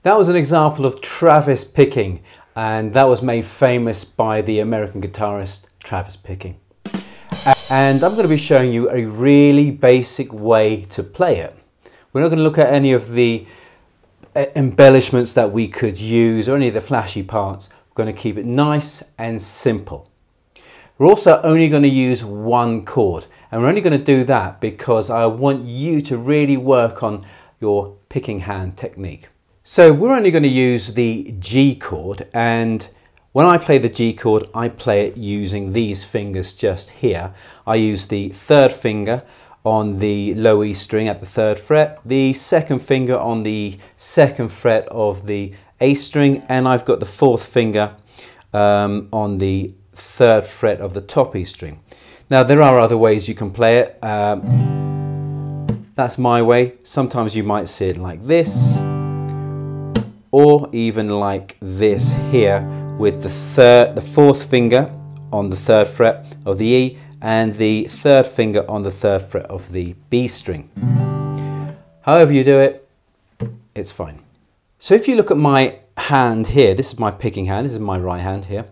That was an example of Travis picking, and that was made famous by the American guitarist Travis Picking. And I'm going to be showing you a really basic way to play it. We're not going to look at any of the embellishments that we could use or any of the flashy parts. We're going to keep it nice and simple. We're also only going to use one chord, and we're only going to do that because I want you to really work on your picking hand technique. So we're only going to use the G chord, and when I play the G chord, I play it using these fingers just here. I use the third finger on the low E string at the 3rd fret, the second finger on the 2nd fret of the A string, and I've got the 4th finger on the 3rd fret of the top E string. Now there are other ways you can play it. That's my way. Sometimes you might see it like this, or even like this here, with the 4th finger on the 3rd fret of the E and the 3rd finger on the 3rd fret of the B string. However you do it, it's fine. So if you look at my hand here, this is my picking hand, this is my right hand here,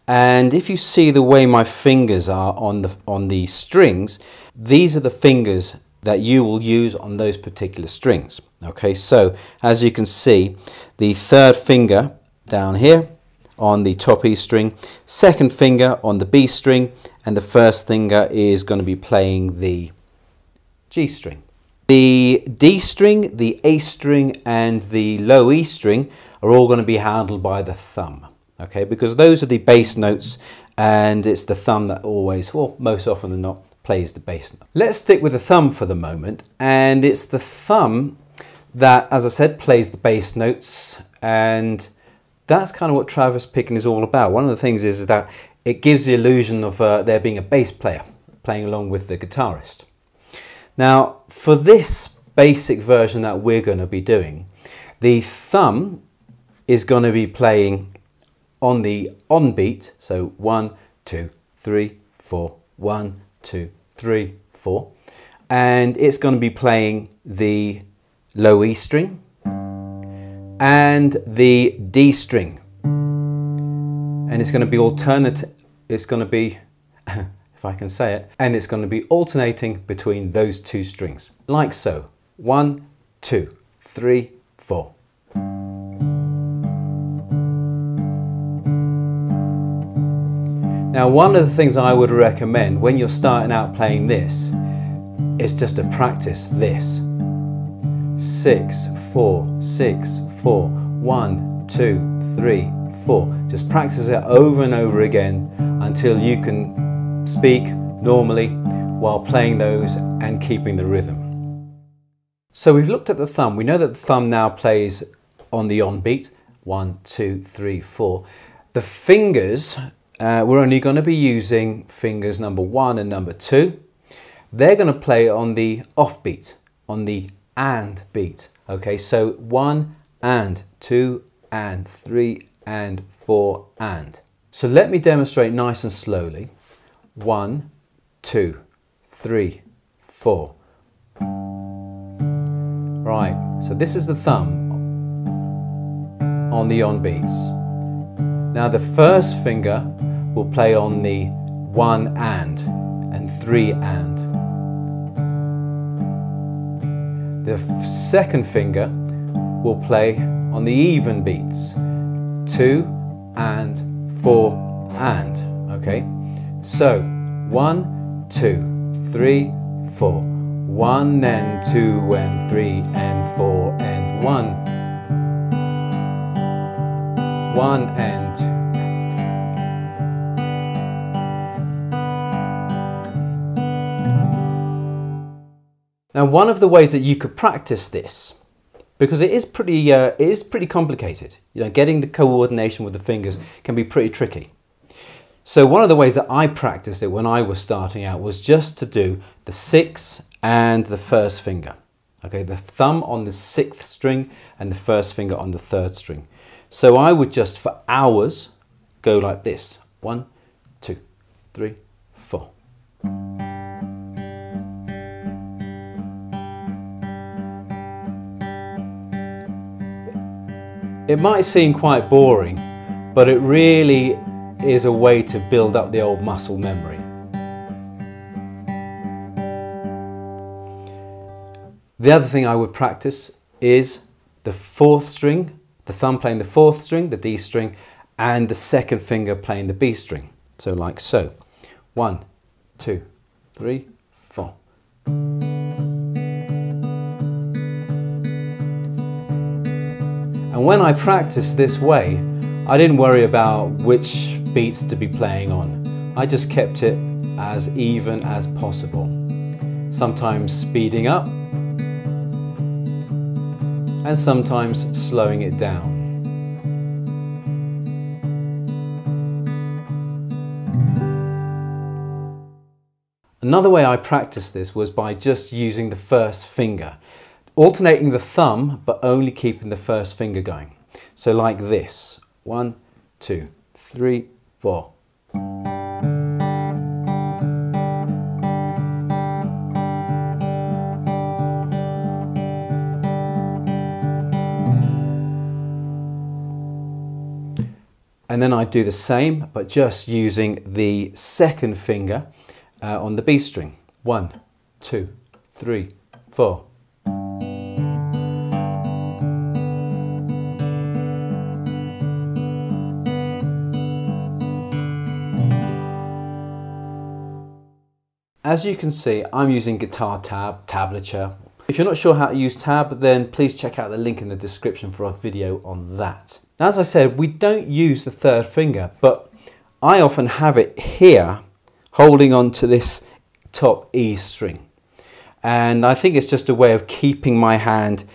and if you see the way my fingers are on the strings, these are the fingers that you will use on those particular strings. Okay, so as you can see, the 3rd finger down here on the top E string, 2nd finger on the B string, and the 1st finger is going to be playing the G string. The D string, the A string, and the low E string are all going to be handled by the thumb. Okay, because those are the bass notes, and it's the thumb that always, or most often than not, plays the bass note. Let's stick with the thumb for the moment, and it's the thumb that, as I said, plays the bass notes, and that's kind of what Travis picking is all about. One of the things is that it gives the illusion of there being a bass player playing along with the guitarist. Now, for this basic version that we're going to be doing, the thumb is going to be playing on the on beat, so 1, 2, 3, 4, 1, 2, 3, 4, and it's going to be playing the low E string and the D string, and it's going to be it's going to be if I can say it, and it's going to be alternating between those two strings, like so. 1, 2, 3, 4. Now, one of the things I would recommend when you're starting out playing this is just to practice this. 6, 4, 6, 4, 1, 2, 3, 4. Just practice it over and over again until you can speak normally while playing those and keeping the rhythm. So we've looked at the thumb. We know that the thumb now plays on the on beat. 1, 2, 3, 4. The fingers, we're only going to be using fingers number 1 and number 2. They're going to play on the off beat, on the and beat. Okay, so 1 and 2 and 3 and 4 and. So let me demonstrate nice and slowly. 1, 2, 3, 4. Right, so this is the thumb on the on beats. Now the first finger will play on the 1 and 3 and. The second finger will play on the even beats, 2 and 4 and. Okay, so 1, 2, 3, 4. 1 and 2 and 3 and 4 and 1. 1 and 2. Now, one of the ways that you could practice this, because it is pretty complicated. You know, getting the coordination with the fingers can be pretty tricky. So one of the ways that I practiced it when I was starting out was just to do the 6 and the first finger. Okay, the thumb on the 6th string and the first finger on the 3rd string. So I would just, for hours, go like this. 1, 2, 3, 4. It might seem quite boring, but it really is a way to build up the old muscle memory. The other thing I would practice is the fourth string, the thumb playing the fourth string, the D string, and the second finger playing the B string. So like so. 1, 2, 3, 4. And when I practiced this way, I didn't worry about which beats to be playing on. I just kept it as even as possible. Sometimes speeding up and sometimes slowing it down. Another way I practiced this was by just using the first finger, alternating the thumb but only keeping the first finger going. So like this, 1, 2, 3, 4. And then I do the same, but just using the second finger on the B string. 1, 2, 3, 4. As you can see, I'm using guitar tab, tablature. If you're not sure how to use tab, then please check out the link in the description for a video on that. Now, as I said, we don't use the third finger, but I often have it here holding on to this top E string. And I think it's just a way of keeping my hand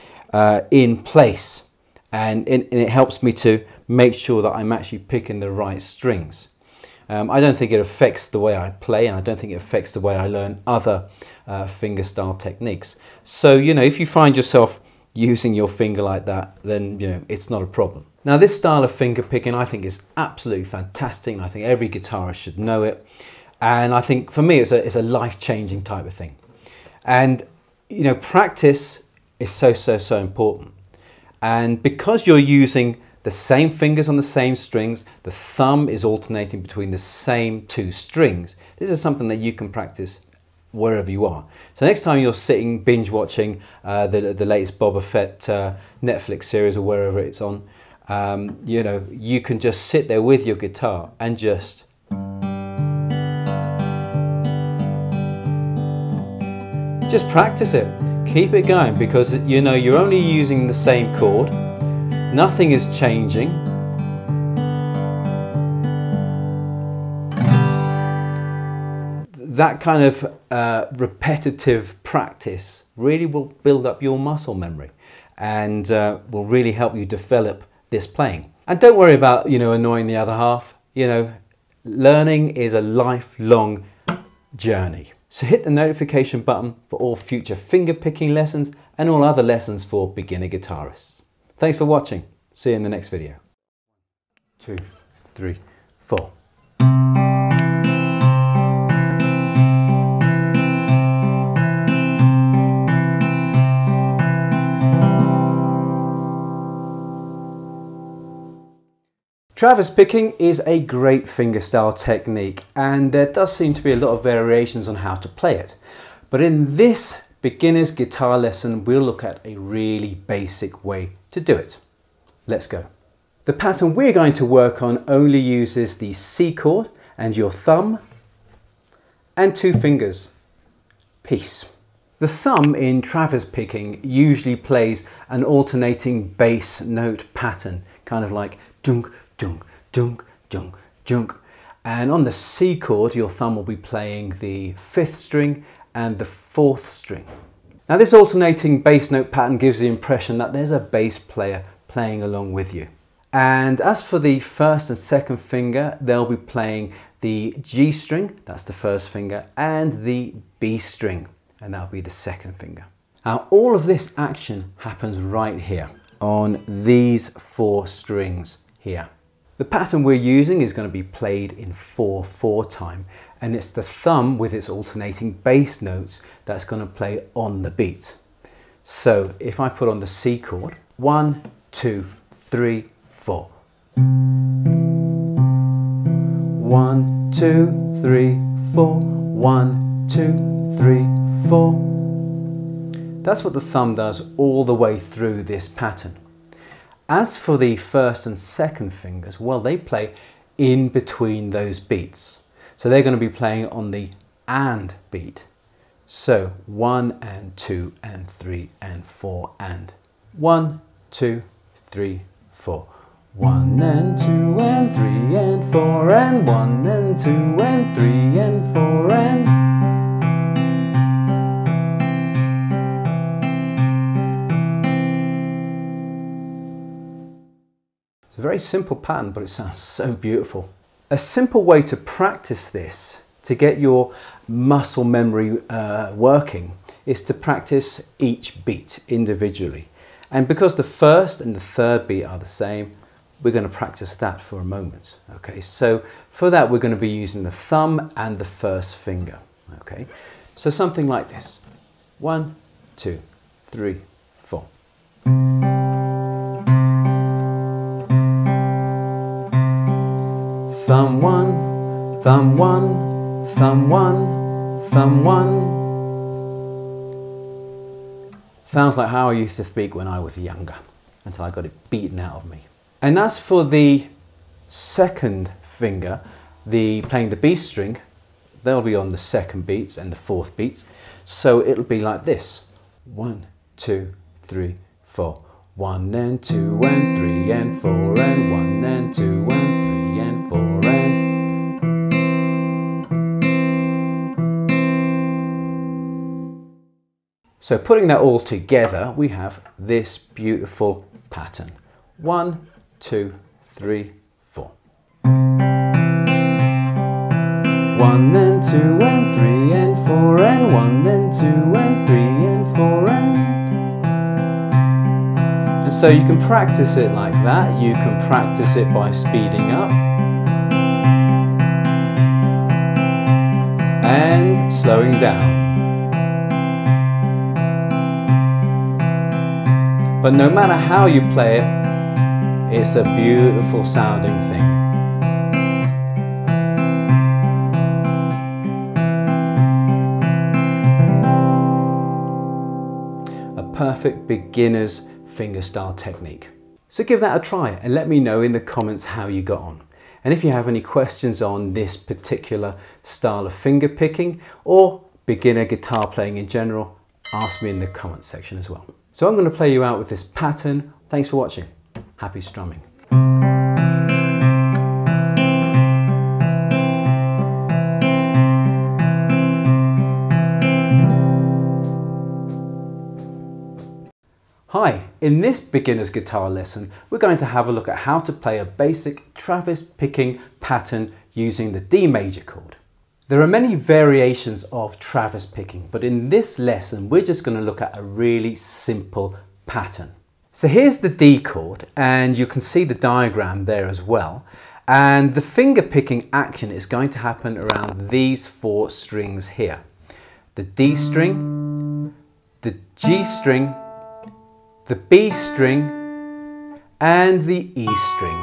in place. And it helps me to make sure that I'm actually picking the right strings. I don't think it affects the way I play, and I don't think it affects the way I learn other fingerstyle techniques. So, you know, if you find yourself using your finger like that, then, you know, it's not a problem. Now, this style of finger picking I think is absolutely fantastic, and I think every guitarist should know it. And I think for me it's a life-changing type of thing. And, you know, practice is so important. And because you're using the same fingers on the same strings, the thumb is alternating between the same two strings. This is something that you can practice wherever you are. So next time you're sitting binge watching the latest Boba Fett Netflix series or wherever it's on, you know, you can just sit there with your guitar and just practice it. Keep it going, because, you know, you're only using the same chord. Nothing is changing. That kind of repetitive practice really will build up your muscle memory and will really help you develop this playing. And don't worry about, you know, annoying the other half. You know, learning is a lifelong journey. So hit the notification button for all future finger picking lessons and all other lessons for beginner guitarists. Thanks for watching. See you in the next video. 2, 3, 4. Travis picking is a great fingerstyle technique, and there does seem to be a lot of variations on how to play it. But in this beginner's guitar lesson, we'll look at a really basic way to do it. Let's go. The pattern we're going to work on only uses the C chord and your thumb and 2 fingers. Peace. The thumb in Travis picking usually plays an alternating bass note pattern, kind of like dunk, dunk, dunk, dunk, dunk. And on the C chord, your thumb will be playing the 5th string and the 4th string. Now, this alternating bass note pattern gives the impression that there's a bass player playing along with you. And as for the 1st and 2nd finger, they'll be playing the G string, that's the 1st finger, and the B string, and that'll be the 2nd finger. Now, all of this action happens right here on these 4 strings here. The pattern we're using is going to be played in 4/4 time, and it's the thumb with its alternating bass notes that's going to play on the beat. So if I put on the C chord, 1, 2, 3, 4. 1, 2, 3, 4. 1, 2, 3, 4. That's what the thumb does all the way through this pattern. As for the first and second fingers, well, they play in between those beats. So they're going to be playing on the and beat. So 1 and 2 and 3 and 4 and 1, 2, 3, 4. 1 and 2 and 3 and 4 and 1 and 2 and 3 and 4 and... It's a very simple pattern, but it sounds so beautiful. A simple way to practice this, to get your muscle memory working, is to practice each beat individually. And because the first and the third beat are the same, we're going to practice that for a moment. Okay, so for that we're going to be using the thumb and the first finger. Okay, so something like this. 1, 2, 3, 4. Thumb 1, thumb 1, thumb 1, thumb 1. Sounds like how I used to speak when I was younger, until I got it beaten out of me. And as for the second finger, playing the B string, they'll be on the second beats and the fourth beats. So it'll be like this. 1, 2, 3, 4. 1 and 2 and 3 and 4 and 1 and 2 and 3 and 4 and... So putting that all together, we have this beautiful pattern. 1, 2, 3, 4. 1 and 2 and 3 and 4 and 1 and 2 and 3 and 4 and so you can practice it like that. You can practice it by speeding up and slowing down. But no matter how you play it, it's a beautiful sounding thing. A perfect beginner's fingerstyle technique. So give that a try and let me know in the comments how you got on. And if you have any questions on this particular style of finger picking or beginner guitar playing in general, ask me in the comments section as well. So I'm going to play you out with this pattern. Thanks for watching. Happy strumming. Hi, in this beginner's guitar lesson, we're going to have a look at how to play a basic Travis picking pattern using the D major chord. There are many variations of Travis picking, but in this lesson, we're just going to look at a really simple pattern. So here's the D chord, and you can see the diagram there as well. And the finger picking action is going to happen around these 4 strings here. The D string, the G string, the B string, and the E string.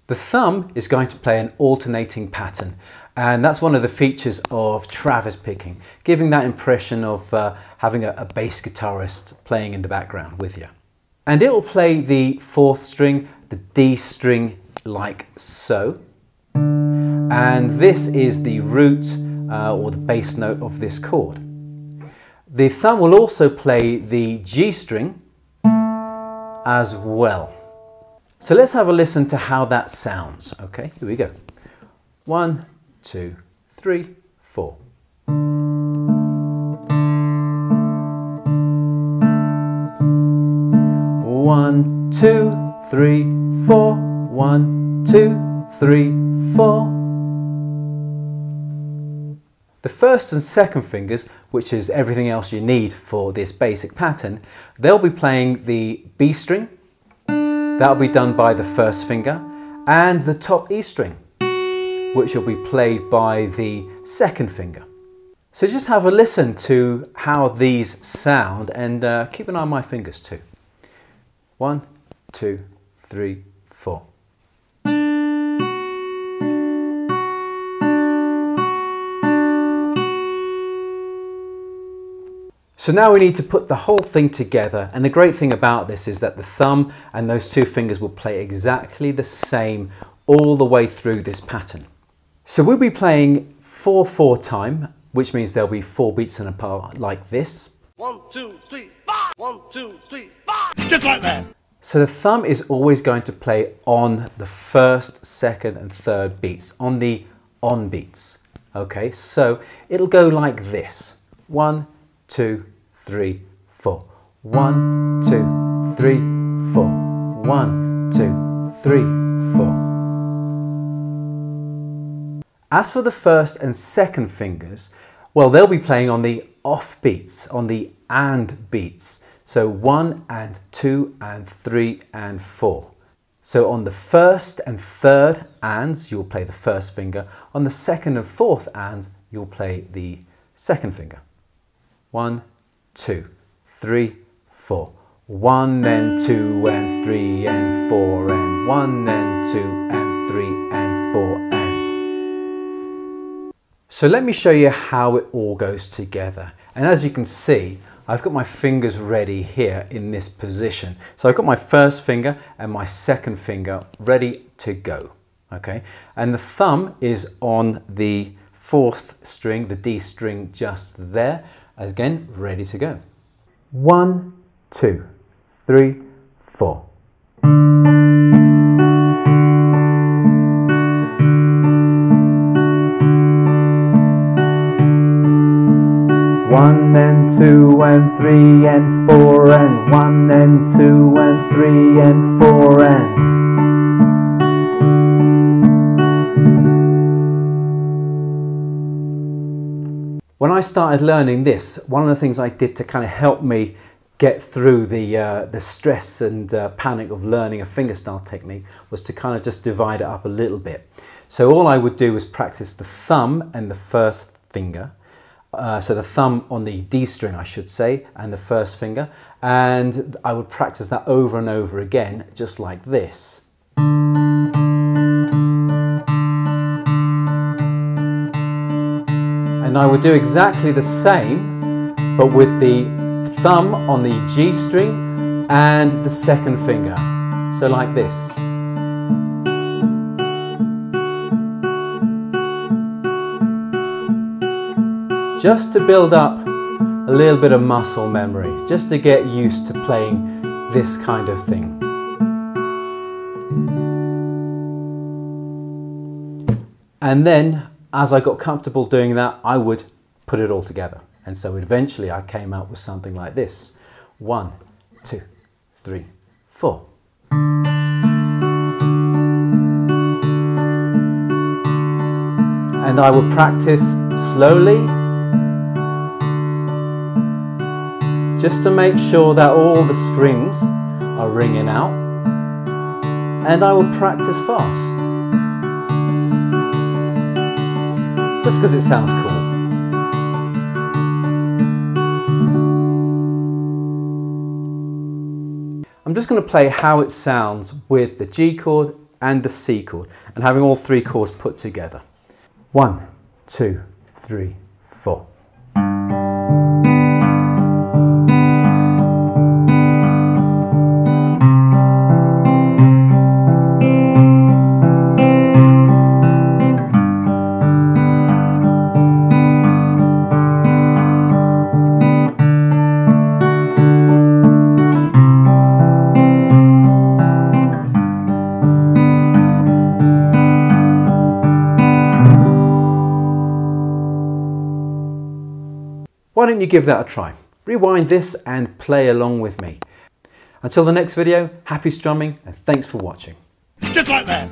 The thumb is going to play an alternating pattern, and that's one of the features of Travis picking, giving that impression of having a bass guitarist playing in the background with you. And it will play the 4th string, the D string, like so. And this is the root or the bass note of this chord. The thumb will also play the G string as well. So let's have a listen to how that sounds. Okay, here we go. 1, 2, 3, 4. 1, 2, 3, 4. 1, 2, 3, 4. The first and second fingers, which is everything else you need for this basic pattern, they'll be playing the B string. That'll be done by the first finger, and the top E string, which will be played by the second finger. So just have a listen to how these sound, and keep an eye on my fingers too. 1, 2, 3, 4. So now we need to put the whole thing together, and the great thing about this is that the thumb and those two fingers will play exactly the same all the way through this pattern. So we'll be playing 4/4 time, which means there'll be 4 beats in a part like this. 1, 2, 3, 5. 1, 2, 3, 5. Just like that. So the thumb is always going to play on the first, second and third beats, on the on beats. Okay, so it'll go like this. 1, 2, 3, 4. 1, 2, 3, 4. 1, 2, 3, 4. As for the first and second fingers, well, they'll be playing on the off beats, on the and beats. So 1 and 2 and 3 and 4. So on the first and third ands, you'll play the first finger. On the second and fourth and, you'll play the second finger. 1, 2, 3, 4. 1 and 2 and 3 and 4 and 1 and 2 and 3 and 4 and. So let me show you how it all goes together. And as you can see, I've got my fingers ready here in this position. So I've got my first finger and my second finger ready to go. Okay, and the thumb is on the fourth string, the D string just there. Again, ready to go. 1, 2, 3, 4. 1 and 2 and 3 and 4 and 1 and 2 and 3 and 4 and. When I started learning this, one of the things I did to kind of help me get through the stress and panic of learning a fingerstyle technique was to kind of just divide it up a little bit. So all I would do was practice the thumb and the first finger. So the thumb on the D string, I should say, and the first finger, and I would practice that over and over again, just like this. And I would do exactly the same, but with the thumb on the G string and the second finger. So like this. Just to build up a little bit of muscle memory, just to get used to playing this kind of thing. And then, as I got comfortable doing that, I would put it all together. And so eventually I came out with something like this. 1, 2, 3, 4. And I would practice slowly, just to make sure that all the strings are ringing out, and I will practice fast, just because it sounds cool. I'm just going to play how it sounds with the G chord and the C chord, and having all 3 chords put together. 1, 2, 3, 4. Why don't you give that a try? Rewind this and play along with me. Until the next video, happy strumming and thanks for watching. Just like that.